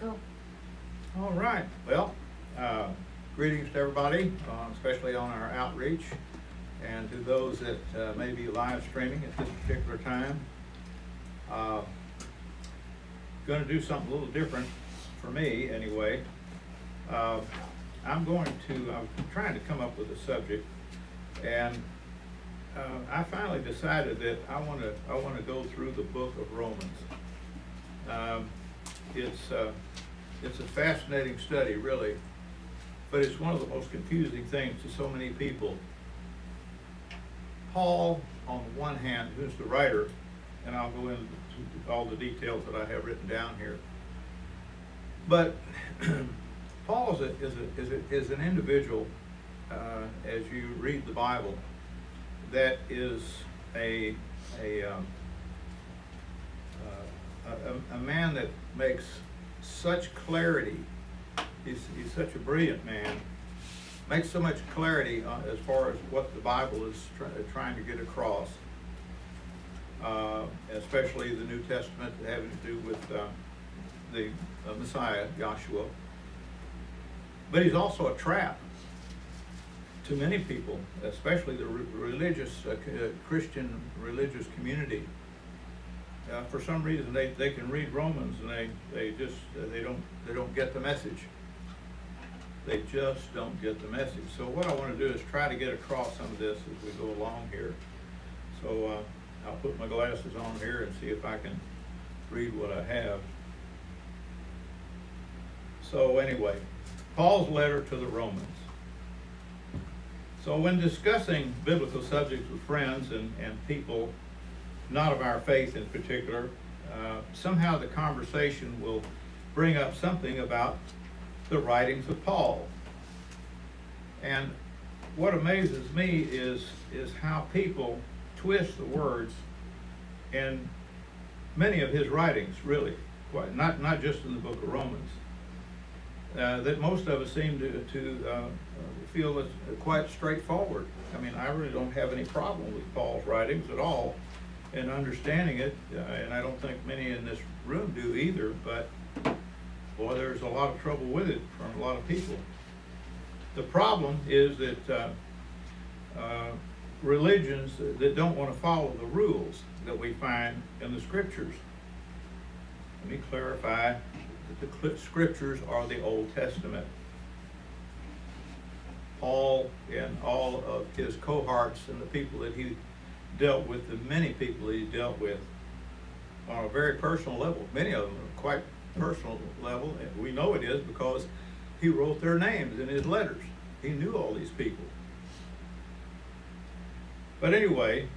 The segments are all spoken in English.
Go. All right. Well, greetings to everybody, especially on our outreach, and to those that may be live streaming at this particular time. Going to do something a little different for me, anyway. I'm trying to come up with a subject, and I finally decided that I want to go through the book of Romans. It's a fascinating study, really, but it's one of the most confusing things to so many people. Paul, on the one hand, who's the writer, and I'll go into all the details that I have written down here, but Paul is an individual, as you read the Bible, that is a man that makes such clarity. He's such a brilliant man, makes so much clarity as far as what the Bible is trying to get across, especially the New Testament having to do with the Messiah, Yahshua. But he's also a trap to many people, especially the religious, Christian religious community. For some reason, they can read Romans and they don't get the message. They just don't get the message. So what I want to do is try to get across some of this as we go along here. So I'll put my glasses on here and see if I can read what I have. So anyway, Paul's letter to the Romans. So when discussing biblical subjects with friends and people not of our faith in particular, somehow the conversation will bring up something about the writings of Paul. And what amazes me is how people twist the words in many of his writings, really, not just in the book of Romans. That most of us seem to feel is quite straightforward. I mean, I really don't have any problem with Paul's writings at all in understanding it, and I don't think many in this room do either, but boy, there's a lot of trouble with it from a lot of people. The problem is that religions that don't want to follow the rules that we find in the scriptures. Let me clarify that the scriptures are the Old Testament. Paul and all of his cohorts and the people that he dealt with, the many people he dealt with on a very personal level, many of them are quite personal level, and we know it is because he wrote their names in his letters. He knew all these people. But anyway,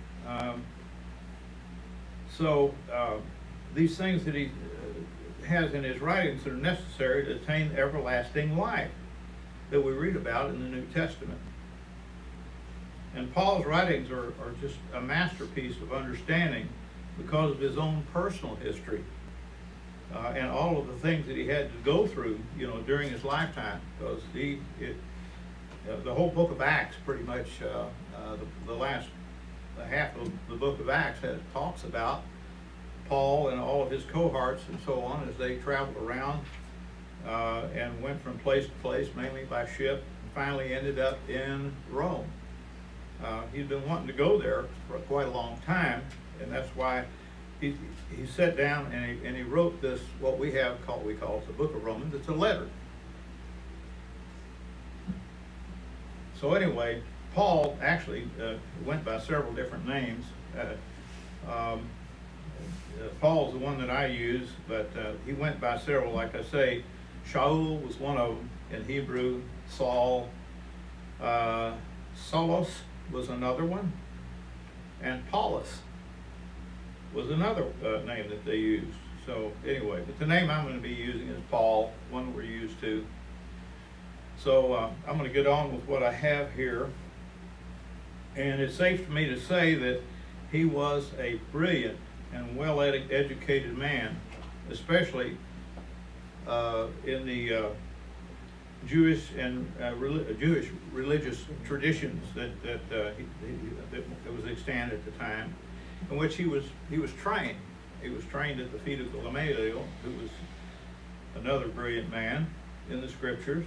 these things that he has in his writings are necessary to attain everlasting life that we read about in the New Testament. And Paul's writings are just a masterpiece of understanding because of his own personal history and all of the things that he had to go through, during his lifetime. Because the whole book of Acts, pretty much, the last half of the book of Acts talks about Paul and all of his cohorts and so on as they traveled around and went from place to place, mainly by ship, and finally ended up in Rome. He'd been wanting to go there for quite a long time, and that's why he sat down and he wrote this, what we call the book of Romans. It's a letter. So anyway, Paul actually went by several different names. Paul's the one that I use, but he went by several. Like I say, Shaul was one of them in Hebrew. Saul, Solos was another one, and Paulus was another name that they used. So anyway, but the name I'm going to be using is Paul, one we're used to. So I'm going to get on with what I have here, and it's safe for me to say that he was a brilliant and well-educated man, especially in the Jewish and Jewish religious traditions that was extant at the time. in which he was trained. He was trained at the feet of Gamaliel, who was another brilliant man in the scriptures.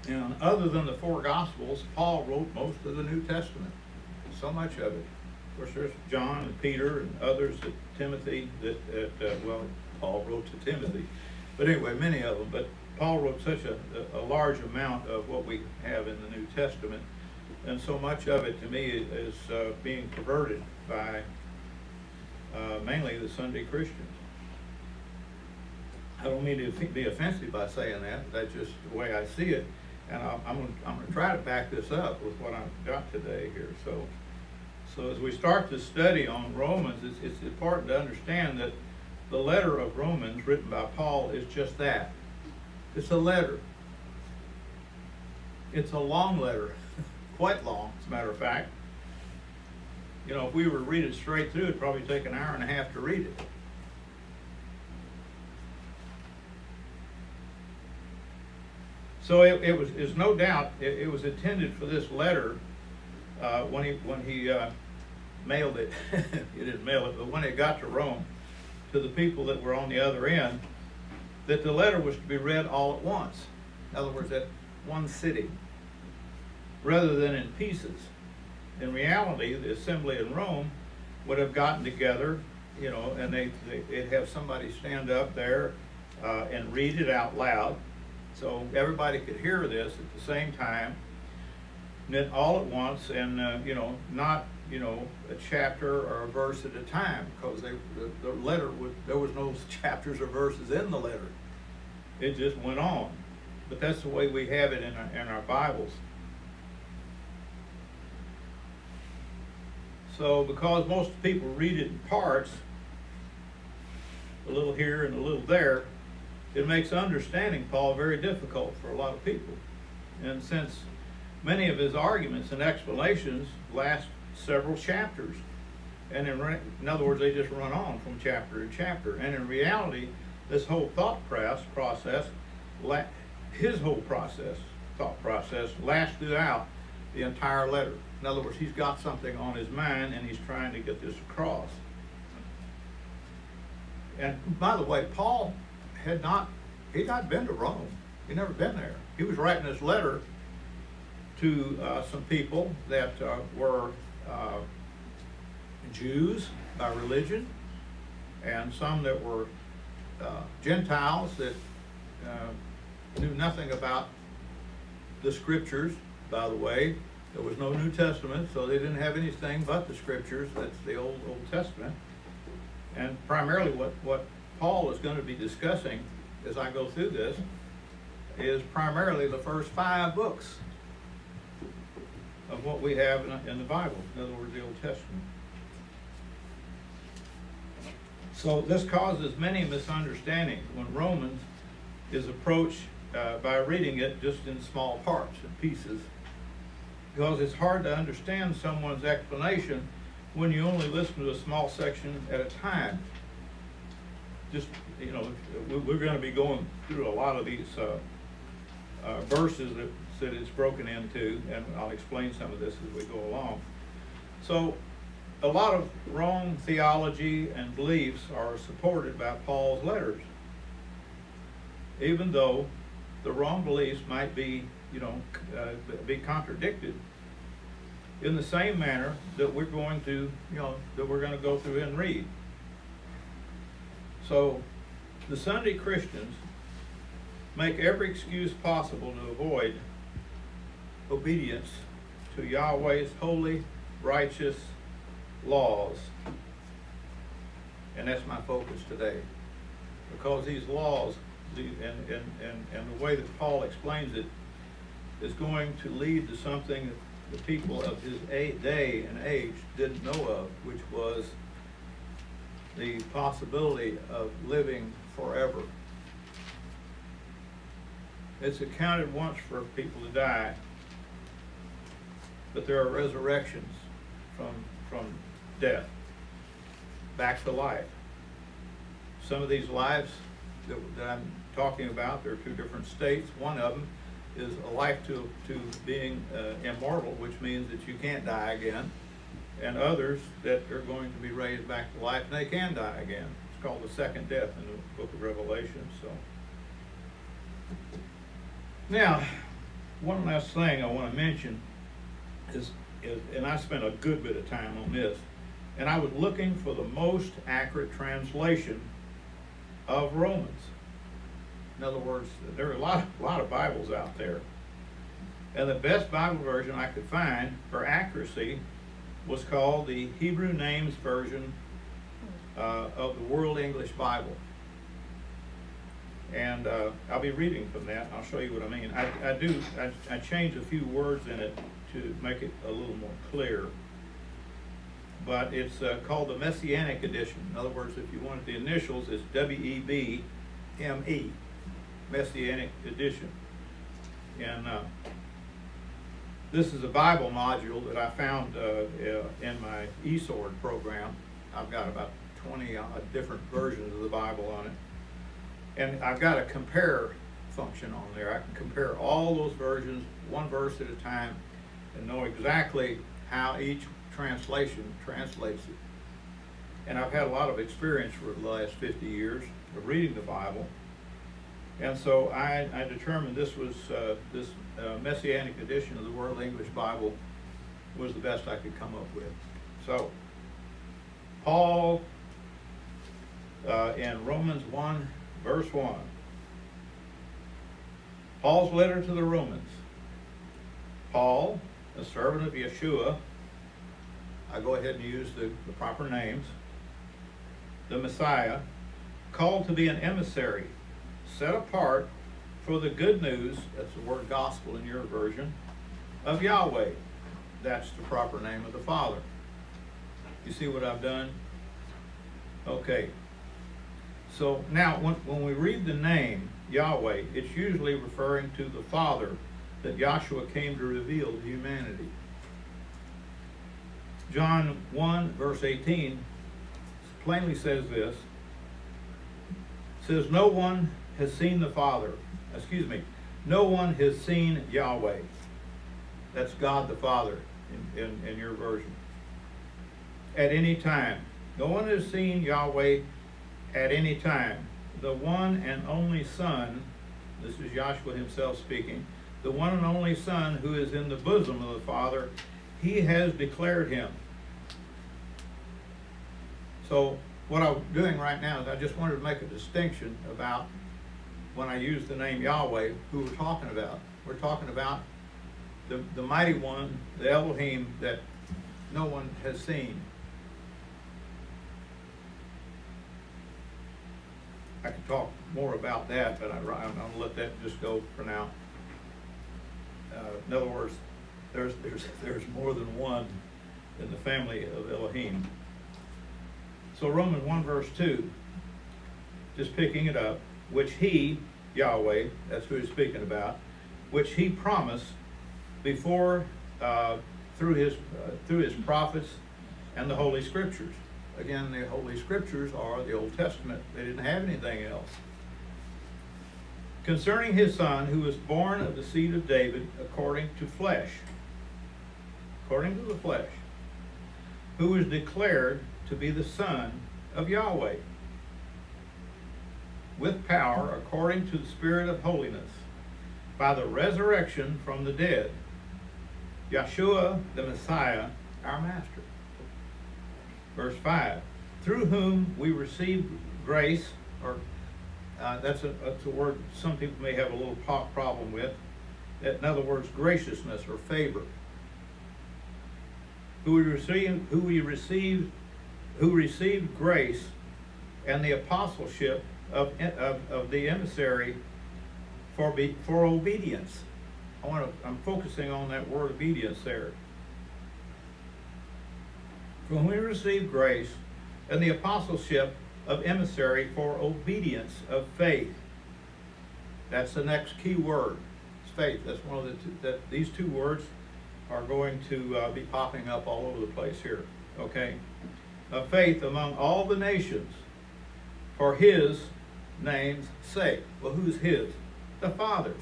And other than the four Gospels, Paul wrote most of the New Testament, so much of it. Of course, there's John and Peter and others that Timothy, Paul wrote to Timothy. But anyway, many of them. But Paul wrote such a large amount of what we have in the New Testament, and so much of it to me is being perverted by mainly the Sunday Christians. I don't mean to be offensive by saying that, but that's just the way I see it. And I'm going to try to back this up with what I've got today here. So as we start to study on Romans, it's important to understand that the letter of Romans written by Paul is just that. It's a letter. It's a long letter, quite long, as a matter of fact. You know, if we were to read it straight through, it'd probably take an hour and a half to read it. So it was no doubt it was intended for this letter when he mailed it. He didn't mail it, but when it got to Rome, to the people that were on the other end, that the letter was to be read all at once. In other words, at one sitting, rather than in pieces. In reality, the assembly in Rome would have gotten together, you know, and they'd have somebody stand up there and read it out loud, so everybody could hear this at the same time, and then all at once, and not a chapter or a verse at a time, because the letter there was no chapters or verses in the letter. It just went on. But that's the way we have it in our Bibles. So because most people read it in parts, a little here and a little there, it makes understanding Paul very difficult for a lot of people. And since many of his arguments and explanations last several chapters, and in other words, they just run on from chapter to chapter, and in reality, this whole thought process lasts throughout the entire letter. In other words, he's got something on his mind and he's trying to get this across. And by the way, Paul he'd not been to Rome. He'd never been there. He was writing this letter to some people that were Jews by religion, and some that were Gentiles that knew nothing about the scriptures. By the way, there was no New Testament, so they didn't have anything but the scriptures. That's the Old Testament. And primarily what Paul is going to be discussing as I go through this is primarily the first 5 books of what we have in the Bible, in other words, the Old Testament. So this causes many misunderstandings when Romans is approached by reading it just in small parts and pieces, because it's hard to understand someone's explanation when you only listen to a small section at a time. Just, we're going to be going through a lot of these verses that it's broken into, and I'll explain some of this as we go along. So a lot of wrong theology and beliefs are supported by Paul's letters, even though the wrong beliefs might be contradicted in the same manner that we're going to go through and read. So the Sunday Christians make every excuse possible to avoid obedience to Yahweh's holy, righteous laws. And that's my focus today. Because these laws, and the way that Paul explains it, is going to lead to something that the people of his day and age didn't know of, which was the possibility of living forever. It's accounted once for people to die, but there are resurrections from death back to life. Some of these lives that I'm talking about, there are 2 different states. One of them is a life to being immortal, which means that you can't die again. and others that are going to be raised back to life, and they can die again. It's called the second death in the book of Revelation. So, now, one last thing I want to mention is, and I spent a good bit of time on this, and I was looking for the most accurate translation of Romans. In other words, there are a lot of Bibles out there, and the best Bible version I could find for accuracy was called the Hebrew Names Version of the World English Bible. And I'll be reading from that. I'll show you what I mean. I changed a few words in it to make it a little more clear. But it's called the Messianic Edition. In other words, if you wanted the initials, it's WEBME, Messianic Edition. And this is a Bible module that I found in my eSword program. I've got about 20 different versions of the Bible on it. And I've got a compare function on there. I can compare all those versions, one verse at a time, and know exactly how each translation translates it. And I've had a lot of experience for the last 50 years of reading the Bible. And so I determined this was this Messianic edition of the World English Bible was the best I could come up with. So, Paul in Romans 1, verse 1. Paul's letter to the Romans. Paul, a servant of Yeshua, I go ahead and use the proper names, the Messiah, called to be an emissary, set apart for the good news, that's the word gospel in your version, of Yahweh. That's the proper name of the Father. You see what I've done? Okay. So now when we read the name Yahweh, it's usually referring to the Father that Yahshua came to reveal to humanity. John 1, verse 18 plainly says this. It says, no one has seen the Father. No one has seen Yahweh. That's God the Father in your version. At any time. No one has seen Yahweh at any time. The one and only Son, this is Yahshua himself speaking, the one and only Son who is in the bosom of the Father, he has declared him. So what I'm doing right now is I just wanted to make a distinction about when I use the name Yahweh, who we're talking about. We're talking about the mighty one, the Elohim that no one has seen. I could talk more about that, but I'm going to let that just go for now. In other words, there's more than one in the family of Elohim. So Romans 1 verse 2, just picking it up, which he, Yahweh, that's who he's speaking about, which he promised before through his prophets and the Holy Scriptures. Again, the Holy Scriptures are the Old Testament. They didn't have anything else. Concerning his Son, who was born of the seed of David according to flesh, according to the flesh, who was declared to be the Son of Yahweh, with power according to the Spirit of holiness, by the resurrection from the dead, Yeshua the Messiah, our Master. Verse 5, through whom we received grace, or that's a word some people may have a little problem with. In other words, graciousness or favor. Who received grace and the apostleship of the emissary for obedience. I'm focusing on that word obedience there. For whom we received grace and the apostleship of emissary for obedience of faith. That's the next key word. It's faith. That's one of these two words are going to be popping up all over the place here. Okay? Of faith among all the nations for his name's sake. Well, who's his? The Father's.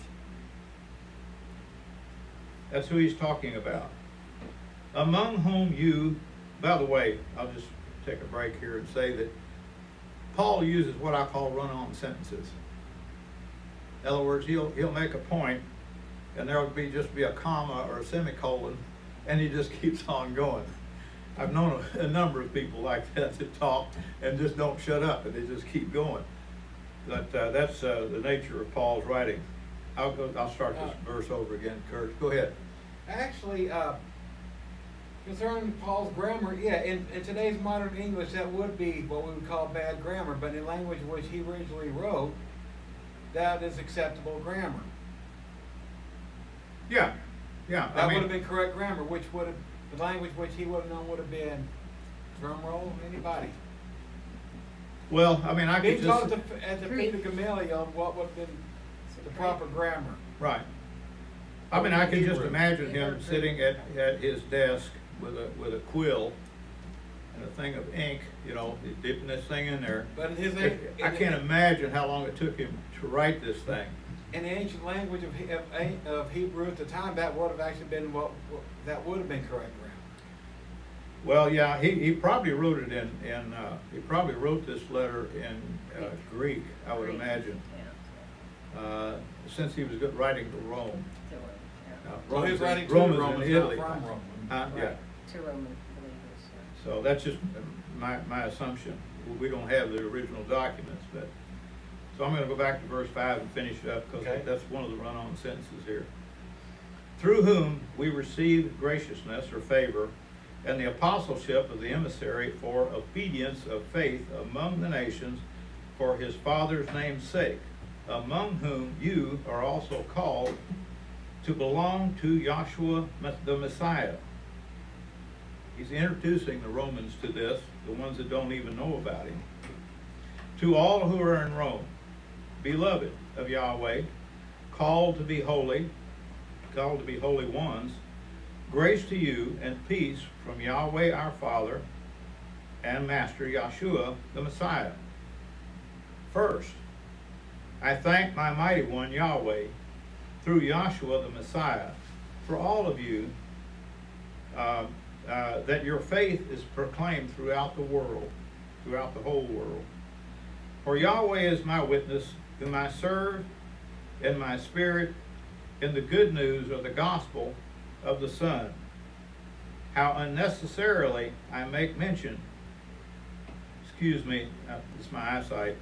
That's who he's talking about. Among whom you by the way, I'll just take a break here and say that Paul uses what I call run-on sentences. In other words, he'll make a point, and there'll just be a comma or a semicolon, and he just keeps on going. I've known a number of people like that talk and just don't shut up, and they just keep going. But that's the nature of Paul's writing. I'll start this verse over again, Kurt. Go ahead. Actually, concerning Paul's grammar, yeah, in today's modern English, that would be what we would call bad grammar, but in language which he originally wrote, that is acceptable grammar. Yeah. That would have been correct grammar, which would have, the language which he would have known would have been, drum roll, anybody. Well, I mean, I could Being just... taught at the feet of Gamaliel what would have been the proper grammar. Right. I mean, I can just imagine him sitting at his desk with a quill and a thing of ink, dipping this thing in there. But in his, I can't imagine how long it took him to write this thing. In the ancient language of Hebrew at the time, that would have actually been that would have been correct grammar. Well, yeah, he probably wrote it he probably wrote this letter in Greek, I would imagine, since he was writing to Rome. Well, he was writing to Romans Rome, in Italy. not from Rome. Yeah. To Roman believers. So that's just my assumption. We don't have the original documents, but so I'm going to go back to verse 5 and finish up because that's one of the run-on sentences here. Through whom we received graciousness or favor and the apostleship of the emissary for obedience of faith among the nations for his Father's name's sake, among whom you are also called to belong to Yahshua the Messiah. He's introducing the Romans to this, the ones that don't even know about him. To all who are in Rome, beloved of Yahweh, called to be holy ones, grace to you and peace from Yahweh our Father and Master Yahshua the Messiah. First, I thank my mighty one Yahweh through Yahshua the Messiah for all of you that your faith is proclaimed throughout the world, throughout the whole world. For Yahweh is my witness, whom I serve in my spirit in the good news of the gospel of the Son, how unnecessarily I make mention, it's my eyesight,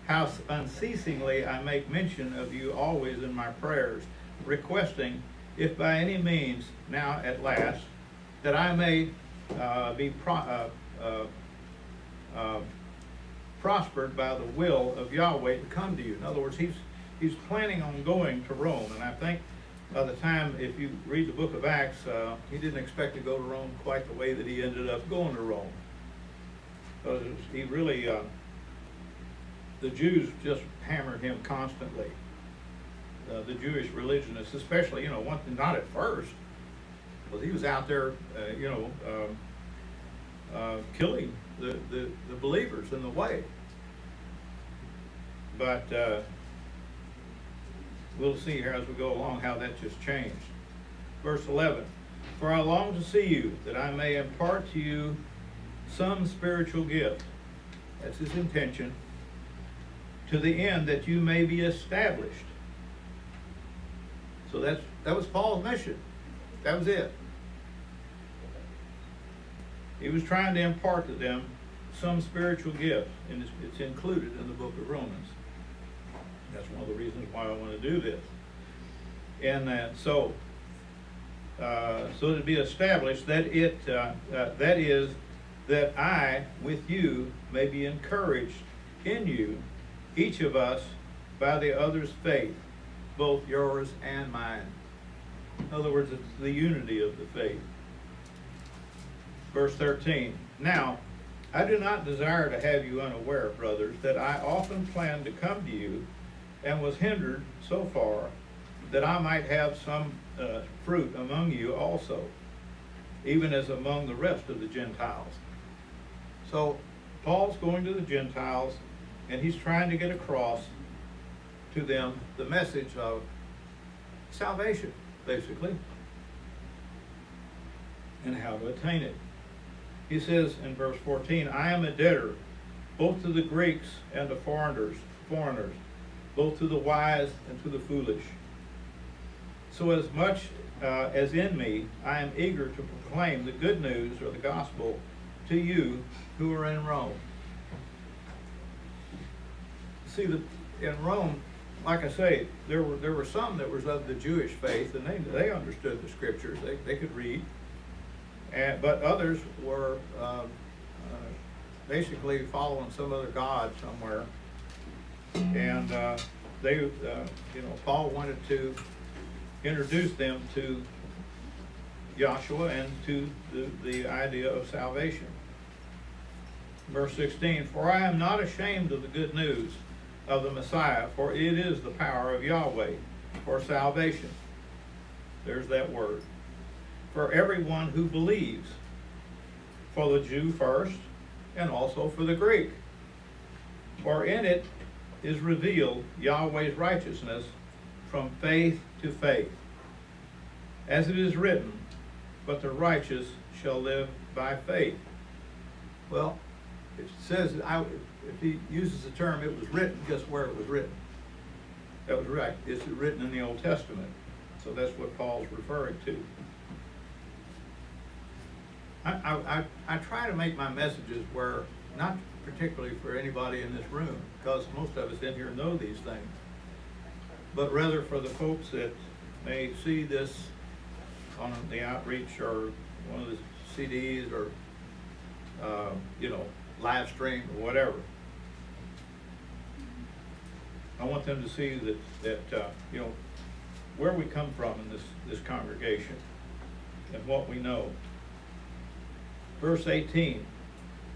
how unceasingly I make mention of you always in my prayers, requesting, if by any means now at last, that I may be prospered by the will of Yahweh to come to you. In other words, he's planning on going to Rome, and I think by the time, if you read the book of Acts, he didn't expect to go to Rome quite the way that he ended up going to Rome. Because he really, the Jews just hammered him constantly. The Jewish religionists, especially, not at first, because he was out there, killing the believers in the way. But we'll see here as we go along how that just changed. Verse 11, for I long to see you, that I may impart to you some spiritual gift. That's his intention. To the end that you may be established. So that was Paul's mission. That was it. He was trying to impart to them some spiritual gift, and it's included in the book of Romans. That's one of the reasons why I want to do this. And so to be established, that is that I with you may be encouraged in you, each of us, by the other's faith, both yours and mine. In other words, it's the unity of the faith. Verse 13, now I do not desire to have you unaware, brothers, that I often planned to come to you and was hindered so far that I might have some fruit among you also, even as among the rest of the Gentiles. So Paul's going to the Gentiles, and he's trying to get across to them the message of salvation, basically, and how to attain it. He says in verse 14, I am a debtor, both to the Greeks and to foreigners, both to the wise and to the foolish. So as much as in me, I am eager to proclaim the good news or the gospel to you who are in Rome. See, in Rome, like I say, there were some that was of the Jewish faith, and they understood the scriptures. They could read, but others were basically following some other god somewhere, and Paul wanted to introduce them to Joshua and to the idea of salvation. Verse 16, for I am not ashamed of the good news of the Messiah, for it is the power of Yahweh for salvation. There's that word. For everyone who believes, for the Jew first, and also for the Greek. For in it is revealed Yahweh's righteousness from faith to faith. As it is written, but the righteous shall live by faith. Well, it says, if he uses the term, it was written, guess where it was written? That was right. It's written in the Old Testament. So that's what Paul's referring to. I try to make my messages where, not particularly for anybody in this room, because most of us in here know these things, but rather for the folks that may see this on the outreach or one of the CDs or, live stream or whatever. I want them to see that where we come from in this congregation and what we know. Verse 18,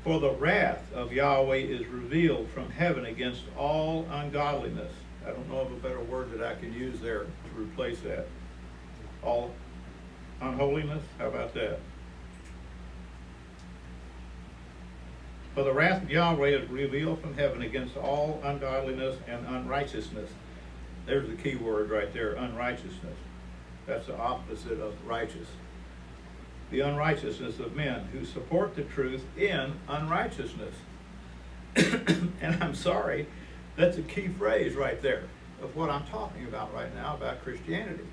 for the wrath of Yahweh is revealed from heaven against all ungodliness. I don't know of a better word that I can use there to replace that. All unholiness, how about that? For the wrath of Yahweh is revealed from heaven against all ungodliness and unrighteousness. There's the key word right there, unrighteousness. That's the opposite of righteous. The unrighteousness of men who support the truth in unrighteousness. And I'm sorry, that's a key phrase right there of what I'm talking about right now about Christianity.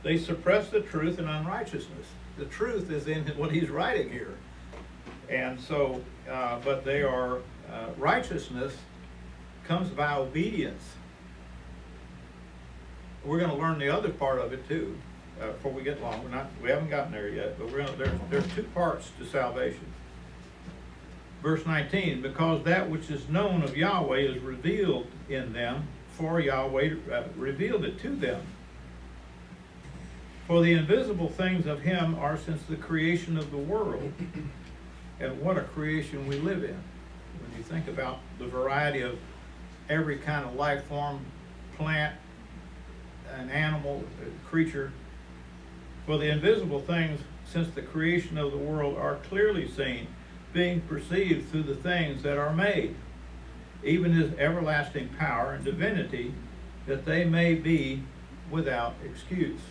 They suppress the truth in unrighteousness. The truth is in what he's writing here. And so, but they are, righteousness comes by obedience. We're going to learn the other part of it too, before we get long. We haven't gotten there yet, but there's two parts to salvation. Verse 19, because that which is known of Yahweh is revealed in them, for Yahweh revealed it to them. For the invisible things of him are since the creation of the world. And what a creation we live in. When you think about the variety of every kind of life form, plant, an animal, a creature. For the invisible things since the creation of the world are clearly seen, being perceived through the things that are made, even his everlasting power and divinity, that they may be without excuse.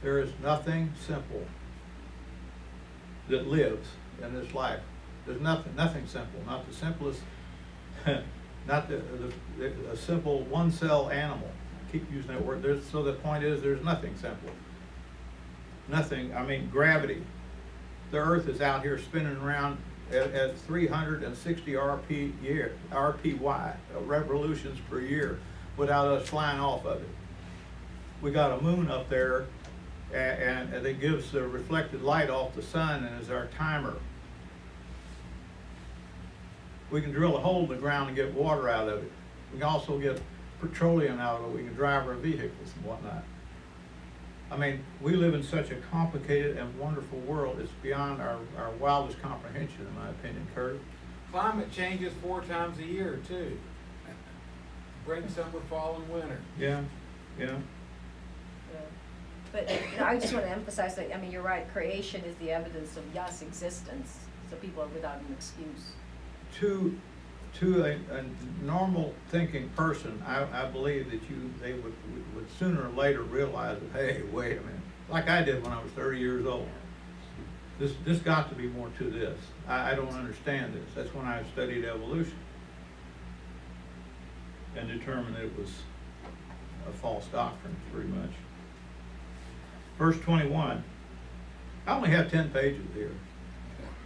There is nothing simple that lives in this life. There's nothing simple, not the simplest, not a simple one-cell animal. I keep using that word. So the point is, there's nothing simple. Nothing, gravity. The earth is out here spinning around at 360 RPY, revolutions per year, without us flying off of it. We got a moon up there, and it gives the reflected light off the sun and is our timer. We can drill a hole in the ground and get water out of it. We can also get petroleum out of it. We can drive our vehicles and whatnot. We live in such a complicated and wonderful world. It's beyond our wildest comprehension, in my opinion, Kurt. Climate changes 4 times a year, too. Spring, summer, fall, and winter. Yeah. But I just want to emphasize that, you're right, creation is the evidence of Yah's existence, so people are without an excuse. To a normal thinking person, I believe that they would sooner or later realize that, hey, wait a minute, like I did when I was 30 years old. This got to be more to this. I don't understand this. That's when I studied evolution and determined it was a false doctrine, pretty much. Verse 21. I only have 10 pages here,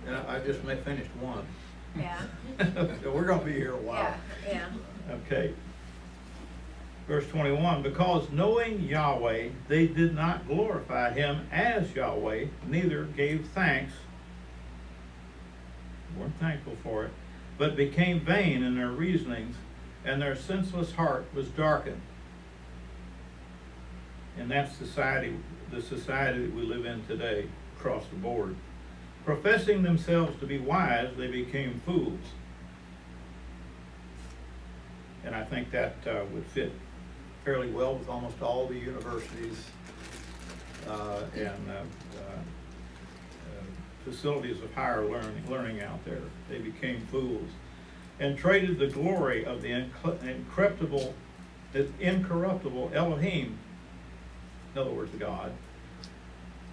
and I just finished one. Yeah. So we're going to be here a while. Yeah, Okay. Verse 21, because knowing Yahweh, they did not glorify him as Yahweh, neither gave thanks, weren't thankful for it, but became vain in their reasonings, and their senseless heart was darkened. And that's the society that we live in today, across the board. Professing themselves to be wise, they became fools. And I think that would fit fairly well with almost all the universities and facilities of higher learning out there. They became fools and traded the glory of the incorruptible Elohim, in other words, God,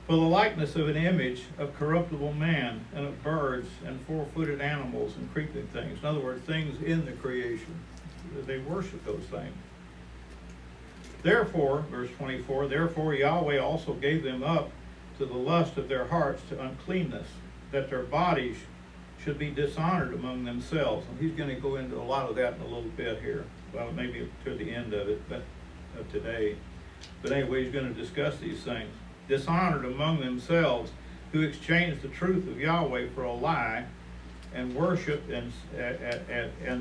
for the likeness of an image of corruptible man and of birds and four-footed animals and creeping things. In other words, things in the creation. They worship those things. Therefore, verse 24, therefore Yahweh also gave them up to the lust of their hearts to uncleanness, that their bodies should be dishonored among themselves. And he's going to go into a lot of that in a little bit here. Well, maybe to the end of it, but today. But anyway, he's going to discuss these things. Dishonored among themselves, who exchanged the truth of Yahweh for a lie, and worshiped and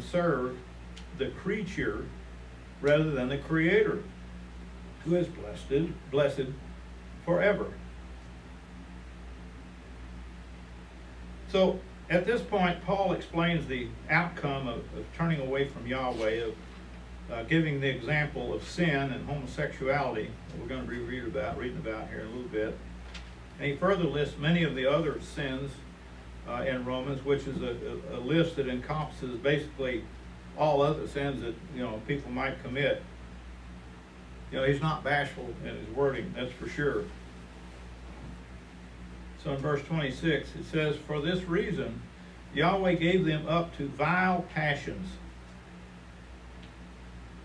served the creature rather than the Creator, who is blessed forever. So at this point, Paul explains the outcome of turning away from Yahweh, of giving the example of sin and homosexuality that we're going to be reading about here in a little bit. And he further lists many of the other sins in Romans, which is a list that encompasses basically all other sins that people might commit. He's not bashful in his wording, that's for sure. So in verse 26, it says, for this reason, Yahweh gave them up to vile passions.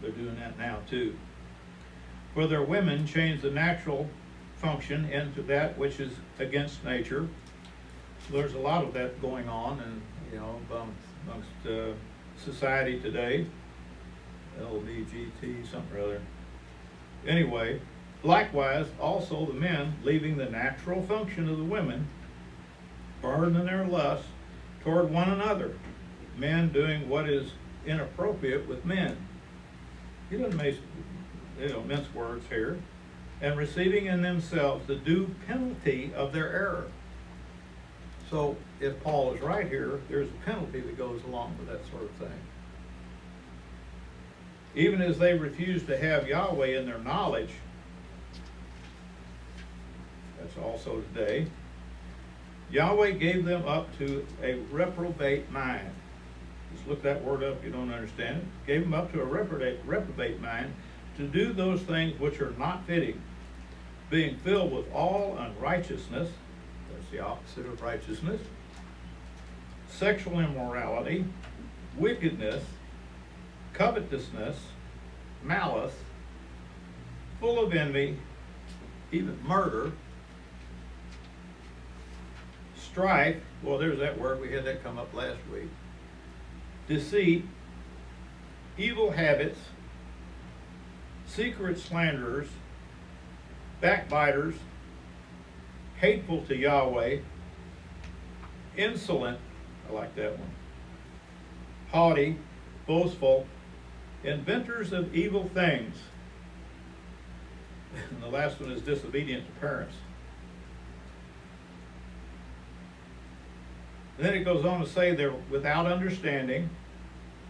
They're doing that now too. For their women changed the natural function into that which is against nature. So there's a lot of that going on, and amongst society today. LBGT, something or other. Anyway, likewise, also the men, leaving the natural function of the women, burned in their lust toward one another, men doing what is inappropriate with men. He doesn't mince words here. And receiving in themselves the due penalty of their error. So, if Paul is right here, there's a penalty that goes along with that sort of thing. Even as they refused to have Yahweh in their knowledge, that's also today, Yahweh gave them up to a reprobate mind. Just look that word up if you don't understand it. Gave them up to a reprobate mind to do those things which are not fitting, being filled with all unrighteousness, that's the opposite of righteousness, sexual immorality, wickedness, covetousness, malice, full of envy, even murder, strife, well, there's that word, we had that come up last week, deceit, evil habits, secret slanderers, backbiters, hateful to Yahweh, insolent, I like that one, haughty, boastful, inventors of evil things. And the last one is disobedient to parents. And then it goes on to say they're without understanding,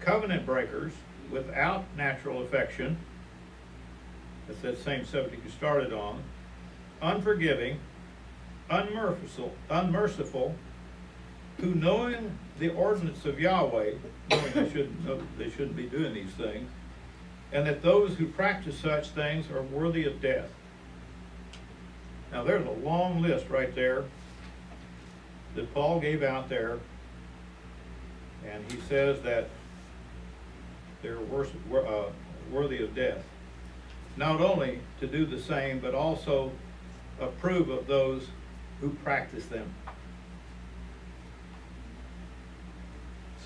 covenant breakers, without natural affection. That's that same subject you started on. Unforgiving, unmerciful, who knowing the ordinance of Yahweh, knowing they shouldn't be doing these things, and that those who practice such things are worthy of death. Now there's a long list right there that Paul gave out there, and he says that they're worthy of death. Not only to do the same, but also approve of those who practice them.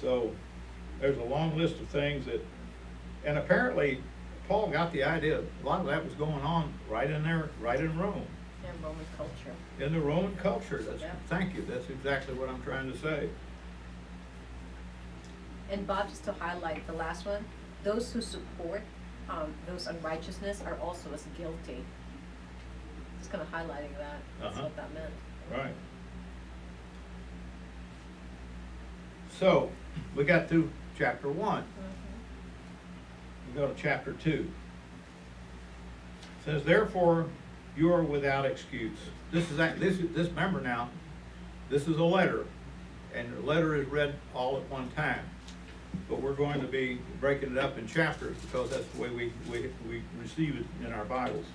So there's a long list of things that, and apparently Paul got the idea, a lot of that was going on right in there, right in Rome. In Roman culture. In the Roman culture, Yeah. Thank you, that's exactly what I'm trying to say. And Bob, just to highlight the last one, those who support those unrighteousness are also as guilty. Just kind of highlighting that. That's what that meant. Right. So, we got through chapter 1. We go to chapter 2. It says, therefore, you are without excuse. This remember now, this is a letter, and the letter is read all at one time. But we're going to be breaking it up in chapters because that's the way we receive it in our Bibles.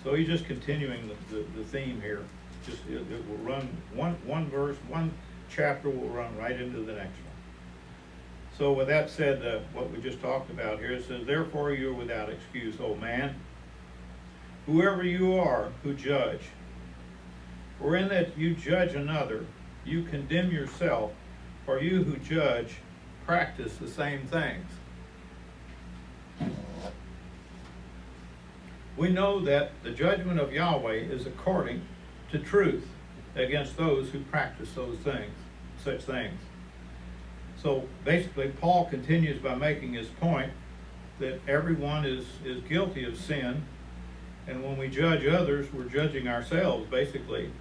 So he's just continuing the theme here. Just it will run one verse, one chapter will run right into the next one. So with that said, what we just talked about here, it says, therefore you are without excuse, O man, whoever you are who judge. For in that you judge another, you condemn yourself, for you who judge practice the same things. We know that the judgment of Yahweh is according to truth against those who practice those things, such things. So basically, Paul continues by making his point that everyone is guilty of sin, and when we judge others, we're judging ourselves, basically,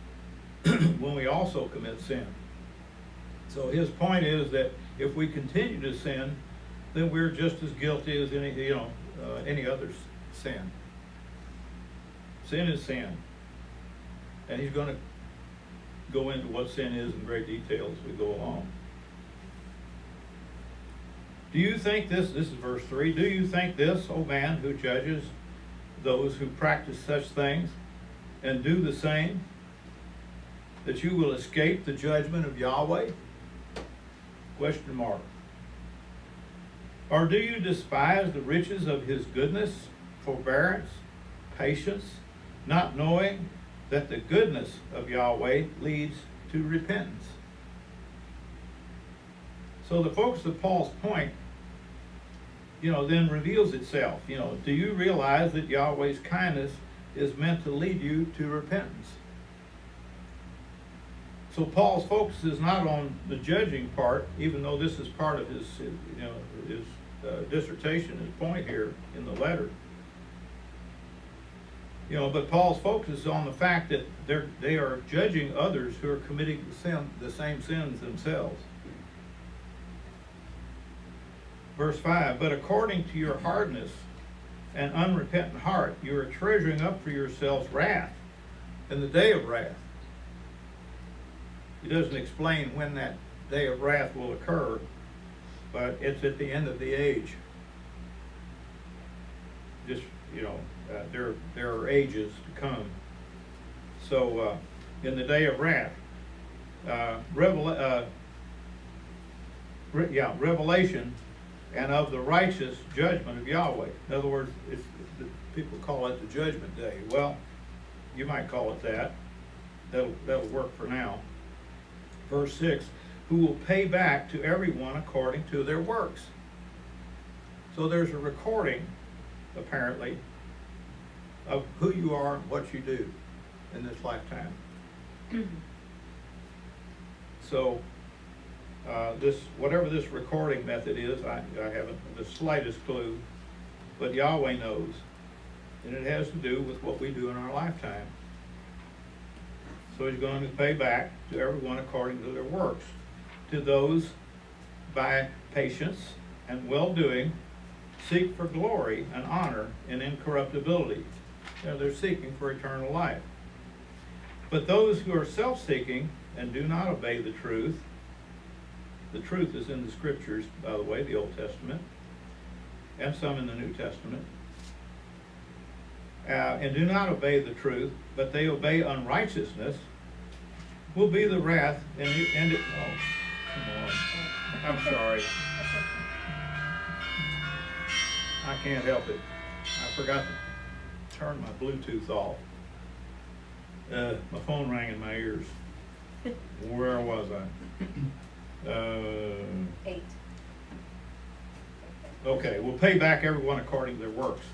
when we also commit sin. So his point is that if we continue to sin, then we're just as guilty as any other sin. Sin is sin. And he's going to go into what sin is in great detail as we go along. Do you think this is verse 3, do you think this, O man, who judges those who practice such things and do the same, that you will escape the judgment of Yahweh? Question mark. Or do you despise the riches of his goodness, forbearance, patience, not knowing that the goodness of Yahweh leads to repentance? So the focus of Paul's point, then reveals itself. Do you realize that Yahweh's kindness is meant to lead you to repentance? So Paul's focus is not on the judging part, even though this is part of his dissertation, his point here in the letter. But Paul's focus is on the fact that they are judging others who are committing the same sins themselves. Verse 5, but according to your hardness and unrepentant heart, you are treasuring up for yourselves wrath in the day of wrath. He doesn't explain when that day of wrath will occur, but it's at the end of the age. Just, there are ages to come. So, in the day of wrath, revelation and of the righteous judgment of Yahweh. In other words, people call it the judgment day. Well, you might call it that. That'll work for now. Verse 6, who will pay back to everyone according to their works. So there's a recording, apparently, of who you are and what you do in this lifetime. So whatever this recording method is, I haven't the slightest clue, but Yahweh knows. And it has to do with what we do in our lifetime. So he's going to pay back to everyone according to their works. To those by patience and well-doing seek for glory and honor and incorruptibility. They're seeking for eternal life. But those who are self-seeking and do not obey the truth is in the scriptures, by the way, the Old Testament, and some in the New Testament, and do not obey the truth, but they obey unrighteousness, will be the wrath and it. Oh, come on. I'm sorry. I can't help it. I forgot to turn my Bluetooth off. My phone rang in my ears. Where was I? 8. Okay, we'll pay back everyone according to their works.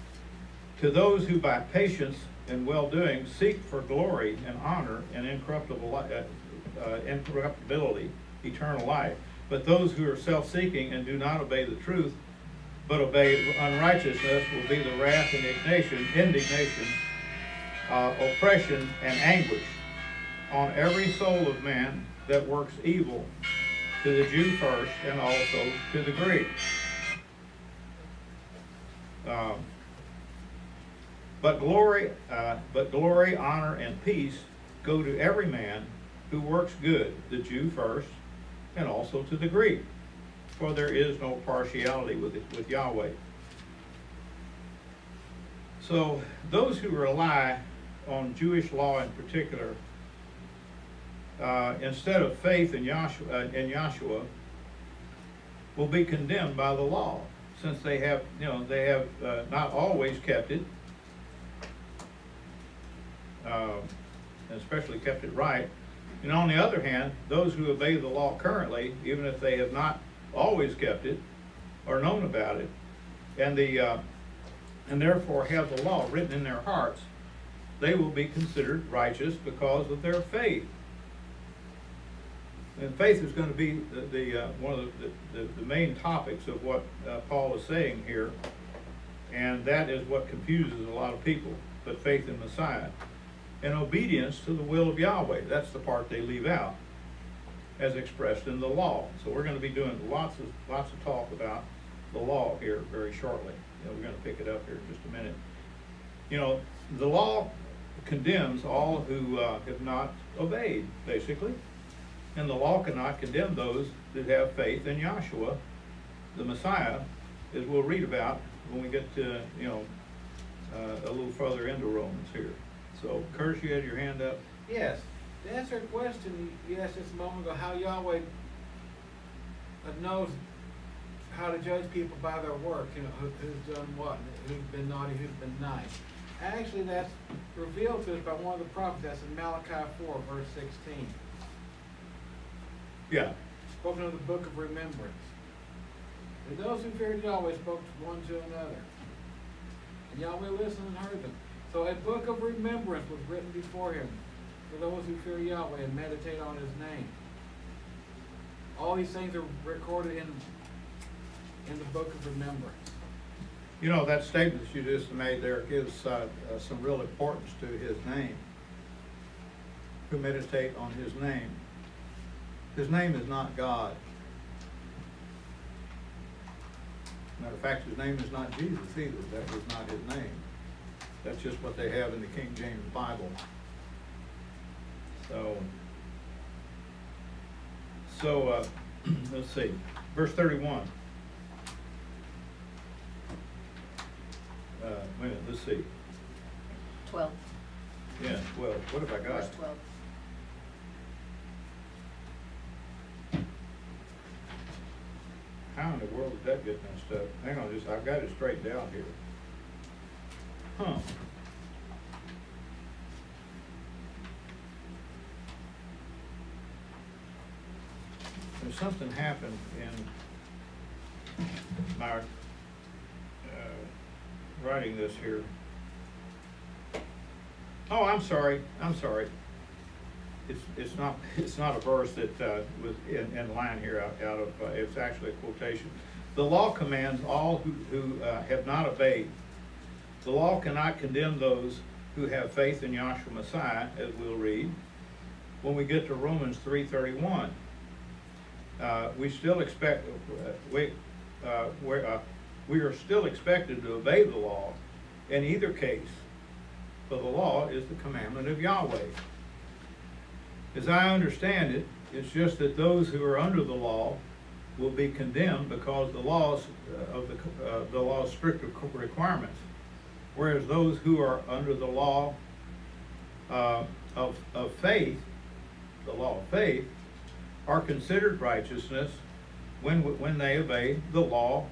To those who by patience and well-doing seek for glory and honor and incorruptibility, eternal life. But those who are self-seeking and do not obey the truth, but obey unrighteousness, will be the wrath and indignation, oppression and anguish on every soul of man that works evil, to the Jew first and also to the Greek. But glory, honor, and peace go to every man who works good, the Jew first, and also to the Greek. For there is no partiality with Yahweh. So those who rely on Jewish law in particular, instead of faith in Yahshua, will be condemned by the law, since they have not always kept it, especially kept it right. And on the other hand, those who obey the law currently, even if they have not always kept it or known about it, and therefore have the law written in their hearts, they will be considered righteous because of their faith. And faith is going to be one of the main topics of what Paul is saying here, and that is what confuses a lot of people. But faith in Messiah and obedience to the will of Yahweh, that's the part they leave out, as expressed in the law. So we're going to be doing lots of talk about the law here very shortly. We're going to pick it up here in just a minute. The law condemns all who have not obeyed, basically. And the law cannot condemn those that have faith in Yahshua, the Messiah, as we'll read about when we get to, a little further into Romans here. So, Curtis, you had your hand up? Yes. To answer a question you asked just a moment ago, how Yahweh knows how to judge people by their work, who's done what, who's been naughty, who's been nice. Actually, that's revealed to us by one of the prophets. That's in Malachi 4, verse 16. Yeah. Spoken of the book of remembrance. And those who feared Yahweh spoke one to another. And Yahweh listened and heard them. So a book of remembrance was written before him for those who fear Yahweh and meditate on his name. All these things are recorded in the book of remembrance. That statement that you just made there gives some real importance to his name. Who meditate on his name. His name is not God. Matter of fact, his name is not Jesus either. That was not his name. That's just what they have in the King James Bible. So let's see. Verse 31. Wait a minute, let's see. 12. Yeah, 12. What have I got? Verse 12. How in the world did that get messed up? Hang on, I've got it straightened out here. Huh. There's something happened in my writing this here. Oh, I'm sorry. It's not a verse that was in line here out of it's actually a quotation. The law commands all who have not obeyed. The law cannot condemn those who have faith in Yahshua Messiah, as we'll read when we get to Romans 3:31. We still expect we are still expected to obey the law in either case, for the law is the commandment of Yahweh. As I understand it, it's just that those who are under the law will be condemned because the law's strict requirements whereas those who are under the law of faith, the law of faith, are considered righteousness when they obey the law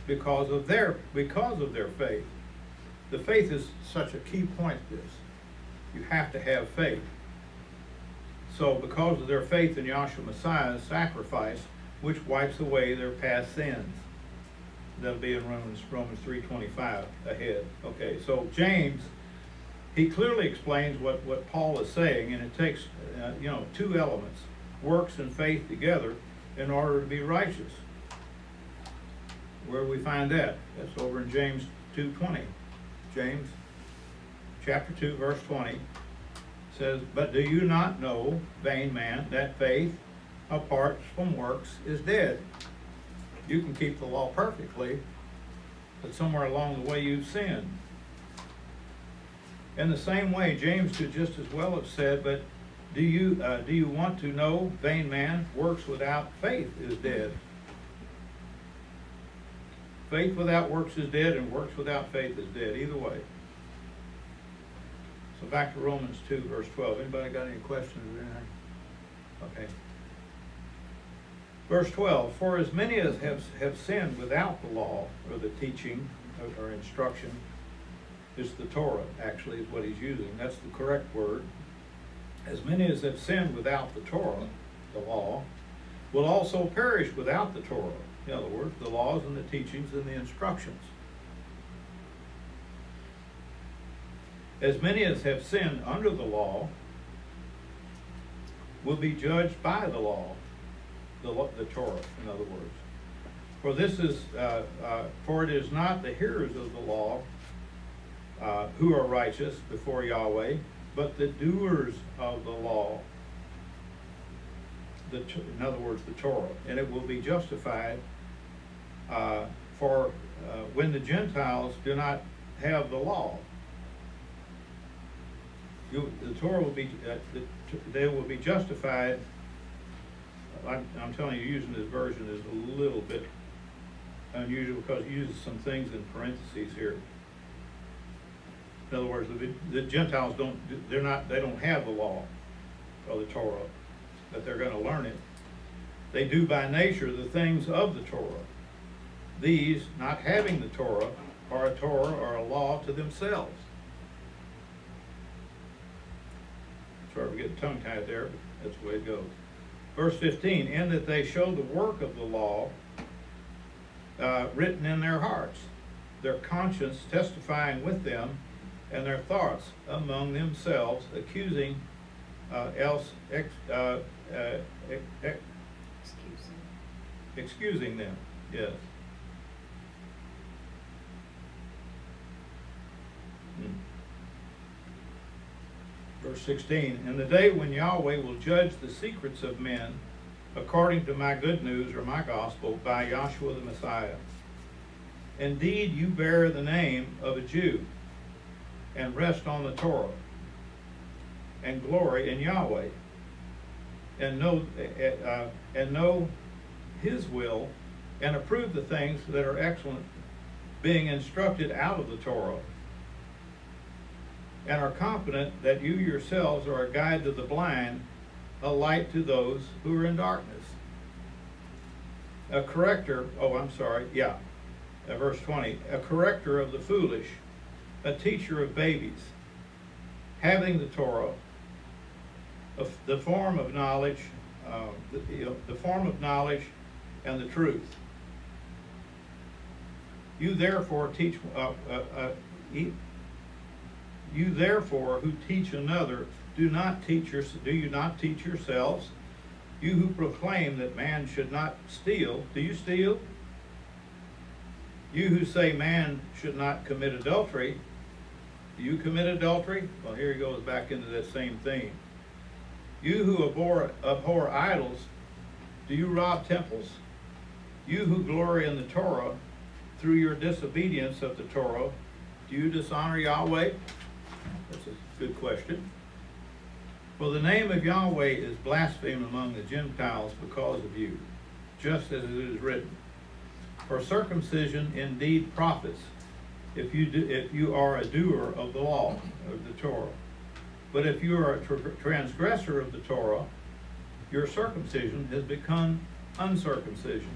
because of their faith. The faith is such a key point to this. You have to have faith. So because of their faith in Yahshua Messiah's sacrifice, which wipes away their past sins. That'll be in Romans 3:25 ahead. Okay, so James, he clearly explains what Paul is saying, and it takes two elements, works and faith together, in order to be righteous. Where do we find that? That's over in James 2:20. James chapter 2 verse 20 says, "But do you not know, vain man, that faith apart from works is dead?" You can keep the law perfectly, but somewhere along the way you've sinned. In the same way, James could just as well have said, "But do you want to know, vain man, works without faith is dead?" Faith without works is dead, and works without faith is dead. Either way. So back to Romans 2, verse 12. Anybody got any questions or anything? Okay. Verse 12, "For as many as have sinned without the law," or the teaching or instruction, is the Torah, actually, is what he's using. That's the correct word. "As many as have sinned without the Torah," the law, "will also perish without the Torah." In other words, the laws and the teachings and the instructions. "As many as have sinned under the law will be judged by the law," the Torah, in other words. For it is not the hearers of the law who are righteous before Yahweh, but the doers of the law. In other words, the Torah, and it will be justified when the Gentiles do not have the law. The Torah will be, they will be justified. I'm telling you, using this version is a little bit unusual because it uses some things in parentheses here. In other words, the Gentiles they don't have the law or the Torah, but they're going to learn it. They do by nature the things of the Torah. These, not having the Torah, are a Torah or a law to themselves. Sorry, we get tongue-tied there, but that's the way it goes. Verse 15, "In that they show the work of the law written in their hearts, their conscience testifying with them, and their thoughts among themselves, accusing excusing them." Yes. Verse 16, "In the day when Yahweh will judge the secrets of men according to my good news," or my gospel, "by Yahshua the Messiah. Indeed, you bear the name of a Jew, and rest on the Torah, and glory in Yahweh, and know His will, and approve the things that are excellent, being instructed out of the Torah, and are confident that you yourselves are a guide to the blind, a light to those who are in darkness, a corrector." Verse 20, "A corrector of the foolish, a teacher of babies, having the Torah, the form of knowledge, the form of knowledge and the truth. You therefore who teach another, do you not teach yourselves? You who proclaim that man should not steal, do you steal? You who say man should not commit adultery, do you commit adultery?" Well, here he goes back into that same theme. "You who abhor idols, do you rob temples? You who glory in the Torah, through your disobedience of the Torah, do you dishonor Yahweh?" That's a good question. "For the name of Yahweh is blasphemed among the Gentiles because of you, just as it is written, for circumcision indeed profits, if you are a doer of the law, of the Torah. But if you are a transgressor of the Torah, your circumcision has become uncircumcision.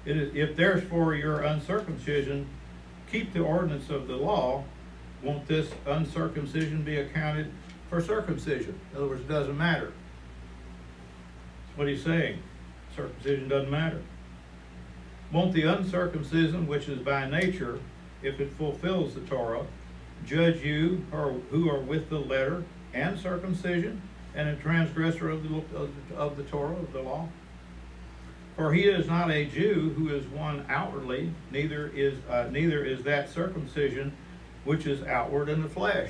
If therefore your uncircumcision keep the ordinance of the law, won't this uncircumcision be accounted for circumcision? In other words, it doesn't matter. That's what he's saying. Circumcision doesn't matter. Won't the uncircumcision, which is by nature, if it fulfills the Torah, judge you who are with the letter and circumcision, and a transgressor of the Torah, of the law? For he is not a Jew who is one outwardly, neither is that circumcision which is outward in the flesh.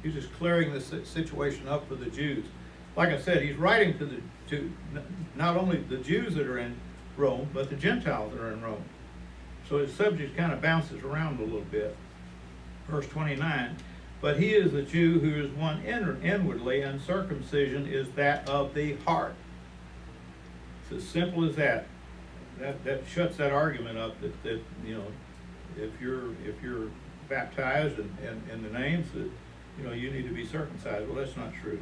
He's just clearing the situation up for the Jews. Like I said, he's writing to not only the Jews that are in Rome, but the Gentiles that are in Rome. So his subject kind of bounces around a little bit. Verse 29, but he is a Jew who is one inwardly, and circumcision is that of the heart. It's as simple as that. That shuts that argument up that you know, if you're baptized in the names that, you know, you need to be circumcised. Well, that's not true.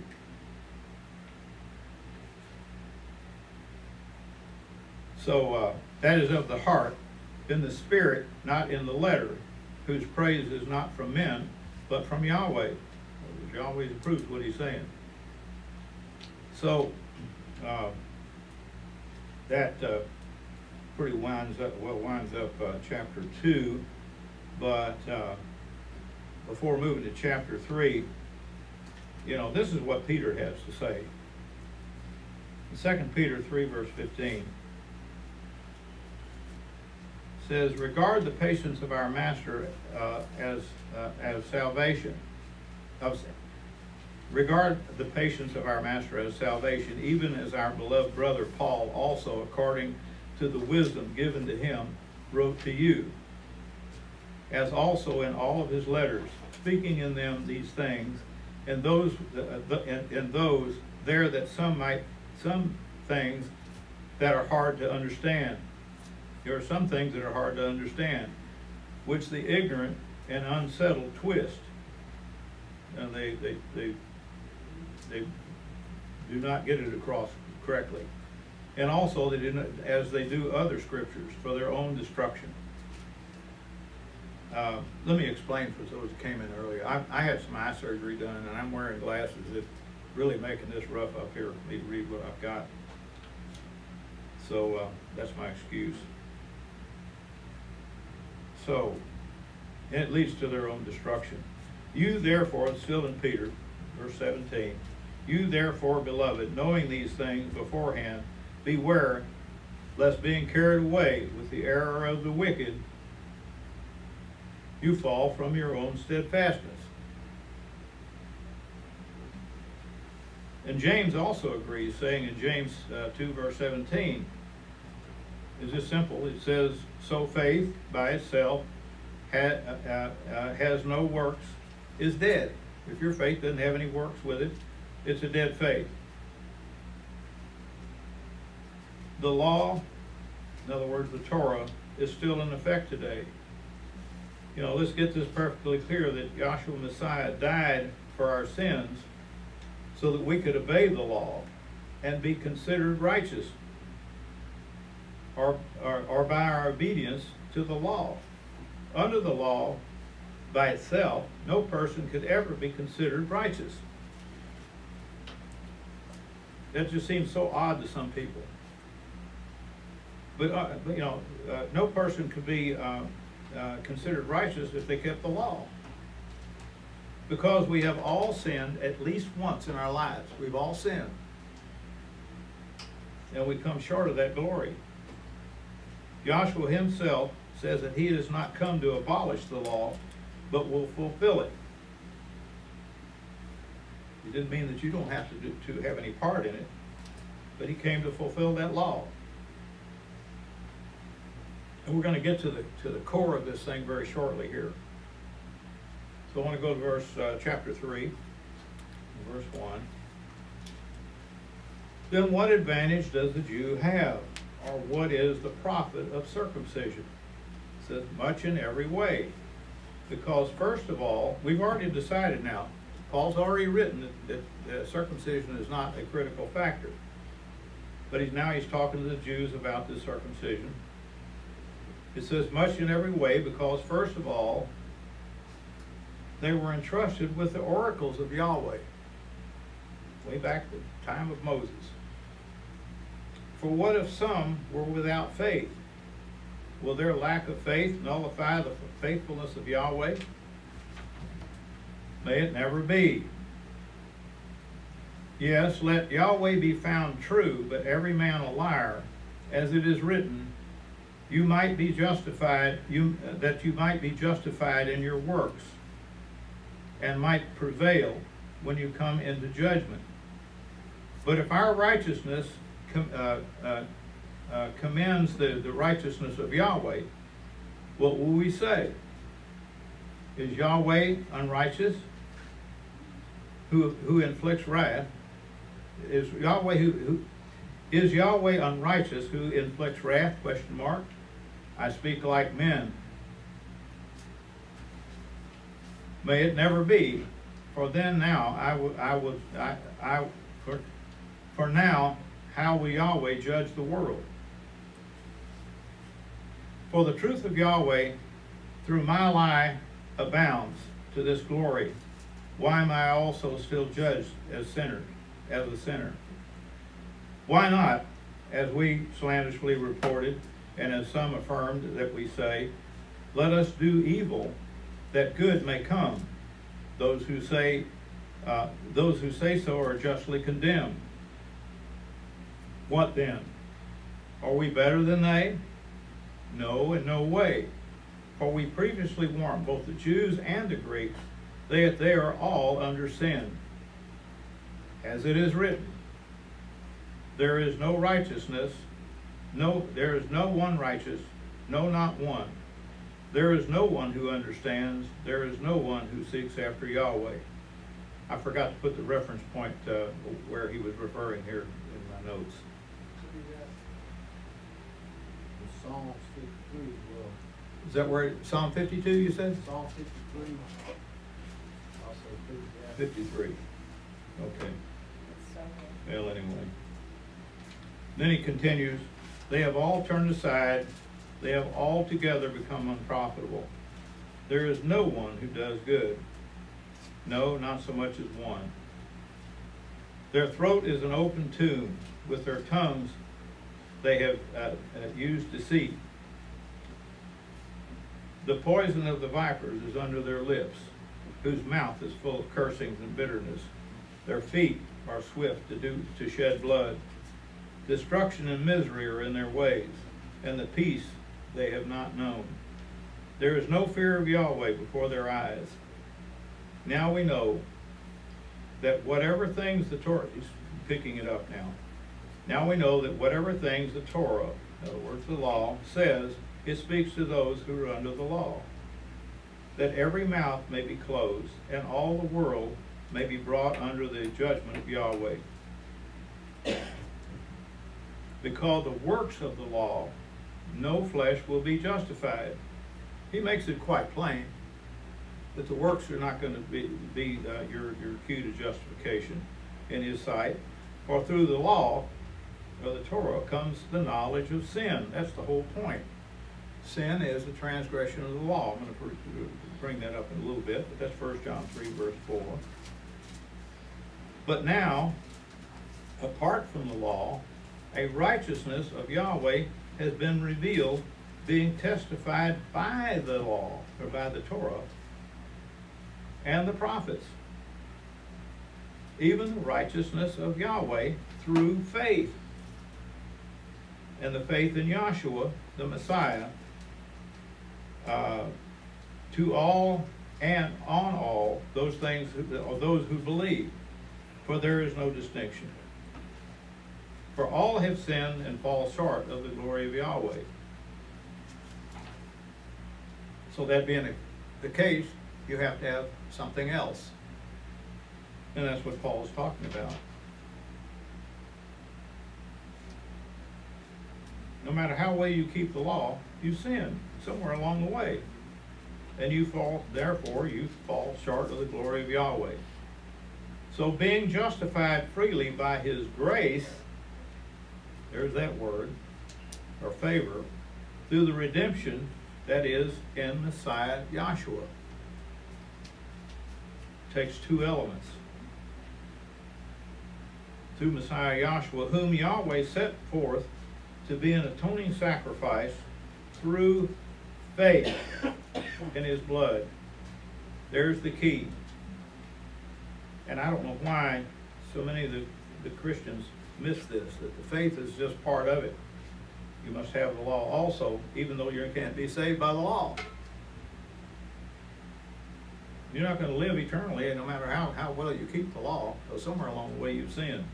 So that is of the heart, in the spirit, not in the letter, whose praise is not from men, but from Yahweh. Yahweh approves what he's saying. So that pretty winds up chapter 2. But before moving to chapter 3, you know, this is what Peter has to say. In 2 Peter 3, verse 15, says, regard the patience of our master as salvation. Regard the patience of our master as salvation, even as our beloved brother Paul also, according to the wisdom given to him, wrote to you, as also in all of his letters, speaking in them these things, and those there that some things that are hard to understand. There are some things that are hard to understand, which the ignorant and unsettled twist, and they do not get it across correctly, and also they do not, as they do other scriptures, for their own destruction. Let me explain for those who came in earlier. I had some eye surgery done, and I'm wearing glasses. It's really making this rough up here for me to read what I've got. So that's my excuse. So, and it leads to their own destruction. You therefore, still in Peter, verse 17, you therefore, beloved, knowing these things beforehand, beware, lest being carried away with the error of the wicked, you fall from your own steadfastness. And James also agrees, saying in James 2, verse 17, is this simple. It says, so faith by itself has no works, is dead. If your faith doesn't have any works with it, it's a dead faith. The law, in other words, the Torah, is still in effect today. You know, let's get this perfectly clear that Yahshua Messiah died for our sins so that we could obey the law and be considered righteous, or by our obedience to the law. Under the law, by itself, no person could ever be considered righteous. That just seems so odd to some people. But you know, no person could be considered righteous if they kept the law. Because we have all sinned at least once in our lives. We've all sinned. And we come short of that glory. Yahshua himself says that he has not come to abolish the law, but will fulfill it. It didn't mean that you don't have to have any part in it, but he came to fulfill that law. And we're going to get to the core of this thing very shortly here. So I want to go to verse chapter 3, verse 1. Then what advantage does the Jew have, or what is the profit of circumcision? says, much in every way. Because first of all, we've already decided now, Paul's already written that circumcision is not a critical factor. But he's talking to the Jews about this circumcision. It says, much in every way, because first of all, they were entrusted with the oracles of Yahweh. Way back to the time of Moses. For what if some were without faith? Will their lack of faith nullify the faithfulness of Yahweh? May it never be. Yes, let Yahweh be found true, but every man a liar, as it is written, you might be justified, that you might be justified in your works, and might prevail when you come into judgment. But if our righteousness commends the righteousness of Yahweh, what will we say? Is Yahweh unrighteous, who inflicts wrath? Is Yahweh unrighteous, who inflicts wrath? Question mark. I speak like men. May it never be. For then now for now, how will Yahweh judge the world? For the truth of Yahweh through my lie abounds to this glory. Why am I also still judged as a sinner? Why not, as we slanderously reported, and as some affirmed that we say, let us do evil, that good may come. Those who say so are justly condemned. What then? Are we better than they? No, in no way. For we previously warned both the Jews and the Greeks that they are all under sin. As it is written, there is no righteousness, there is no one righteous, no, not one. There is no one who understands, there is no one who seeks after Yahweh. I forgot to put the reference point where he was referring here in my notes. Psalms 53 as well. Is that where, Psalm 52 you said? Psalm 53. Also 53. Okay. So, Well, anyway. Then he continues, they have all turned aside, they have altogether become unprofitable. There is no one who does good. No, not so much as one. Their throat is an open tomb. With their tongues they have used deceit. The poison of the vipers is under their lips, whose mouth is full of cursings and bitterness. Their feet are swift to shed blood. Destruction and misery are in their ways, and the peace they have not known. There is no fear of Yahweh before their eyes. Now we know that whatever things the Torah, he's picking it up now. Now we know that whatever things the Torah, in other words the law, says, it speaks to those who are under the law, that every mouth may be closed, and all the world may be brought under the judgment of Yahweh. Because the works of the law, no flesh will be justified. He makes it quite plain that the works are not going to be your cue to justification in his sight. For through the law, or the Torah, comes the knowledge of sin. That's the whole point. Sin is the transgression of the law. I'm going to bring that up in a little bit, but that's 1 John 3, verse 4. But now, apart from the law, a righteousness of Yahweh has been revealed, being testified by the law, or by the Torah, and the prophets, even the righteousness of Yahweh through faith, and the faith in Yahshua, the Messiah, to all and on all those things, or those who believe, for there is no distinction. For all have sinned and fall short of the glory of Yahweh. So that being the case, you have to have something else. And that's what Paul is talking about. matter how well you keep the law, you sin somewhere along the way. And therefore you fall short of the glory of Yahweh. So being justified freely by his grace, there's that word, or favor, through the redemption that is in Messiah Yahshua. Takes two elements. Through Messiah Yahshua, whom Yahweh set forth to be an atoning sacrifice through faith in his blood. There's the key. And I don't know why so many of the Christians miss this, that the faith is just part of it. You must have the law also, even though you can't be saved by the law. You're not going to live eternally, no matter how well you keep the law, so somewhere along the way you've sinned.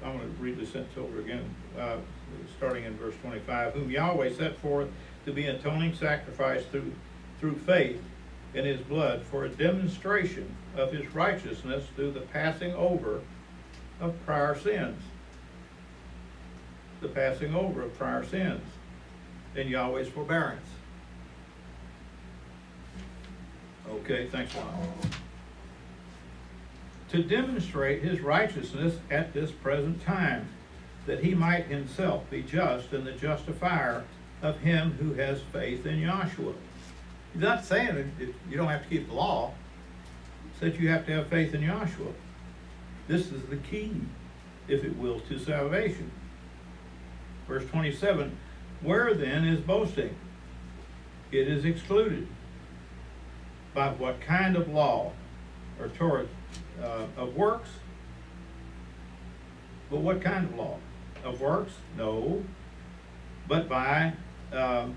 I'm going to read this sentence over again, starting in verse 25. Whom Yahweh set forth to be an atoning sacrifice through faith in his blood for a demonstration of his righteousness through the passing over of prior sins. The passing over of prior sins in Yahweh's forbearance. Okay, thanks a lot. To demonstrate his righteousness at this present time, that he might himself be just and the justifier of him who has faith in Yahshua. He's not saying that you don't have to keep the law. He said you have to have faith in Yahshua. This is the key, if it will, to salvation. Verse 27, where then is boasting? It is excluded. By what kind of law? Or Torah? Of works? But what kind of law? Of works? No. But by the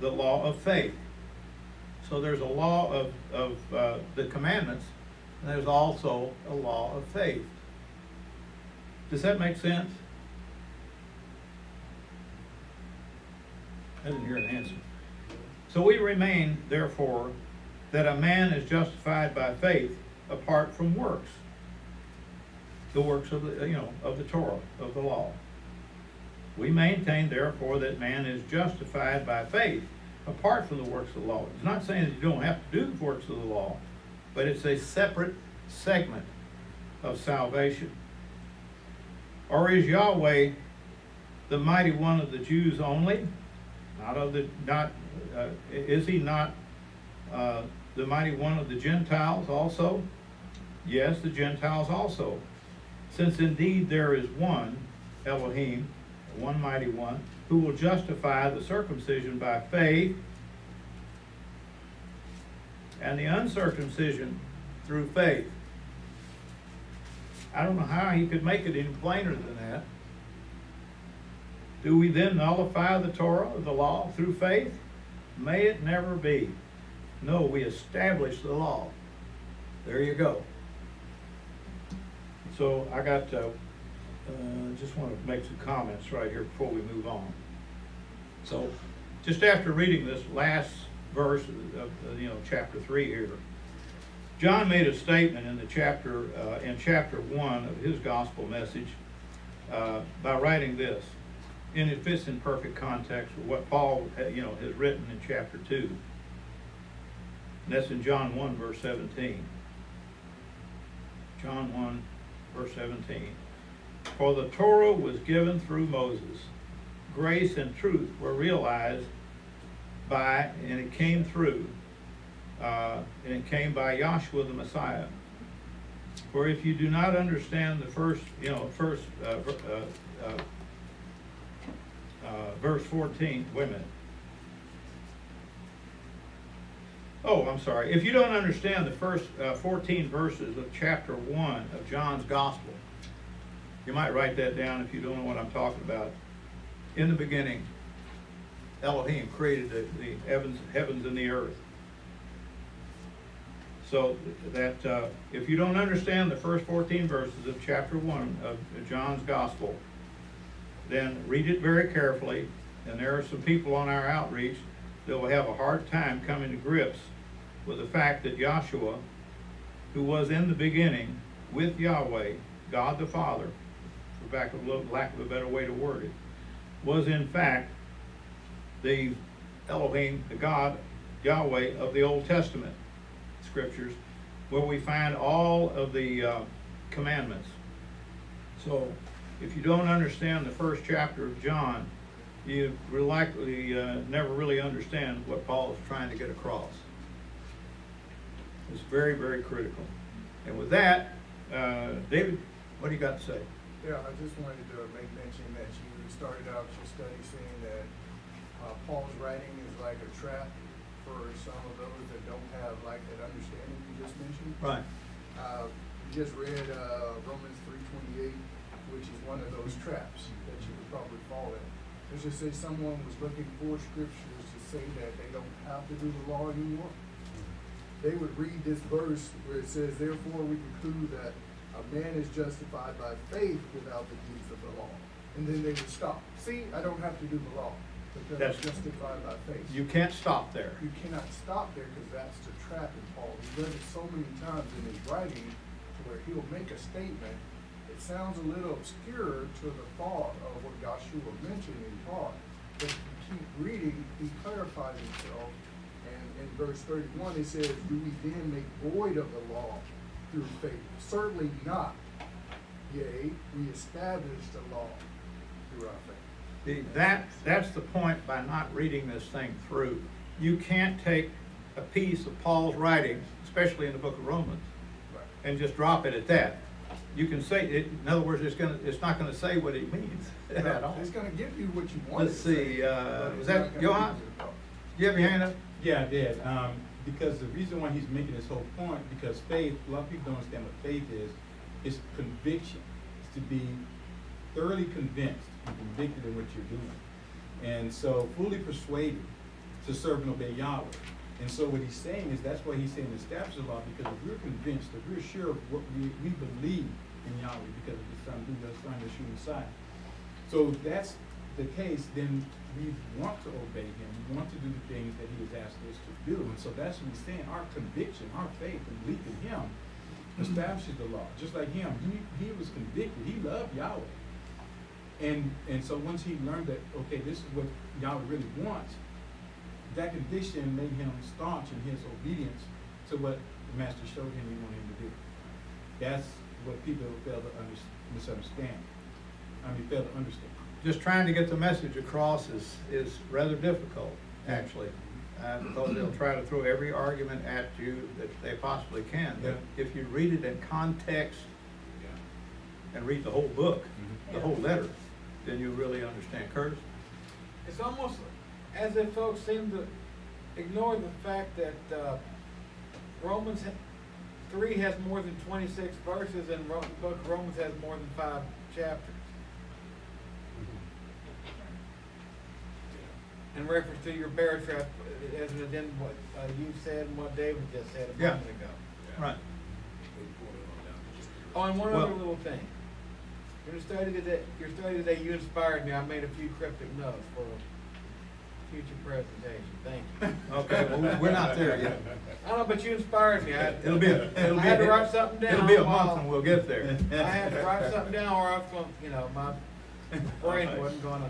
law of faith. So there's a law of the commandments, and there's also a law of faith. Does that make sense? I didn't hear an answer. So we remain, therefore, that a man is justified by faith apart from works. The works of the Torah, of the law. We maintain, therefore, that man is justified by faith apart from the works of the law. It's not saying that you don't have to do the works of the law, but it's a separate segment of salvation. Or is Yahweh the mighty one of the Jews only? Is he not the mighty one of the Gentiles also? Yes, the Gentiles also. Since indeed there is one, Elohim, one mighty one, who will justify the circumcision by faith and the uncircumcision through faith. I don't know how he could make it any plainer than that. Do we then nullify the Torah, the law, through faith? May it never be. No, we establish the law. There you go. So I got just want to make some comments right here before we move on. So just after reading this last verse of chapter 3 here, John made a statement in chapter 1 of his gospel message by writing this, and it fits in perfect context with what Paul has written in chapter 2. And that's in John 1 verse 17. John 1 verse 17. For the Torah was given through Moses. Grace and truth were realized by, and it came by Yahshua the Messiah. For if you do not understand the verse 14, wait a minute. Oh, I'm sorry. If you don't understand the first 14 verses of chapter 1 of John's Gospel, you might write that down if you don't know what I'm talking about. In the beginning, Elohim created the heavens and the earth. So that if you don't understand the first 14 verses of chapter 1 of John's Gospel, then read it very carefully. And there are some people on our outreach that will have a hard time coming to grips with the fact that Joshua, who was in the beginning with Yahweh, God the Father, for lack of a better way to word it, was in fact the Elohim, the God, Yahweh of the Old Testament scriptures, where we find all of the commandments. So, if you don't understand the first chapter of John, you will likely never really understand what Paul is trying to get across. It's very, very critical. And with that, David, what do you got to say? Yeah, I just wanted to make mention that you started out your study saying that Paul's writing is like a trap for some of those that don't have like that understanding you just mentioned. Right. You just read Romans 3:28, which is one of those traps that you would probably fall in. Let's just say someone was looking for scriptures to say that they don't have to do the law anymore. They would read this verse where it says, therefore we conclude that a man is justified by faith without the deeds of the law. And then they would stop. See, I don't have to do the law because I'm justified by faith. You can't stop there. You cannot stop there because that's the trap in Paul. He does it so many times in his writing to where he'll make a statement. It sounds a little obscure to the thought of what Joshua mentioned and taught. But if you keep reading, he clarifies himself. And in verse 31, it says, do we then make void of the law through faith? Certainly not. Yea, we establish the law through our faith. That's the point by not reading this thing through. You can't take a piece of Paul's writings, especially in the book of Romans, Right. and just drop it at that. You can say it, in other words, it's not gonna say what it means at all. It's going to give you what you want. Let's see, was that Johan? You have your hand up? Yeah, I did. Because the reason why he's making this whole point, because faith, a lot of people don't understand what faith is. It's conviction. It's to be thoroughly convinced and convicted in what you're doing. And so fully persuaded to serve and obey Yahweh. And so what he's saying is that's why he's saying establish the law, because if we're convinced, if we're sure of what we believe in Yahweh because of his son, who does son, the shooting side. So if that's the case, then we want to obey him. We want to do the things that he has asked us to do. And so that's what he's saying. Our conviction, our faith and belief in him establishes the law. Just like him, he was convicted. He loved Yahweh. And so once he learned that, okay, this is what Yahweh really wants, that conviction made him staunch in his obedience to what the master showed him he wanted him to do. That's what people fail to misunderstand. Fail to understand. Just trying to get the message across is rather difficult, actually, because they'll try to throw every argument at you that they possibly can. But if you read it in context and read the whole book, the whole letter, then you really understand. Curtis? It's almost as if folks seem to ignore the fact that Romans 3 has more than 26 verses and the book of Romans has more than 5 chapters. In reference to your bear trap, as in what you said and what David just said a moment ago. Right. Oh, and one other little thing. Your study today, you inspired me. I made a few cryptic notes for a future presentation. Thank you. Okay, well, we're not there yet. I don't know, but you inspired me. I had to write something down. It'll be a month and we'll get there. I had to write something down or I was going, my brain wasn't going to.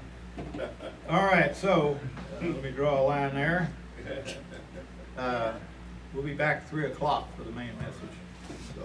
All right, so let me draw a line there. We'll be back at 3 o'clock for the main message. So.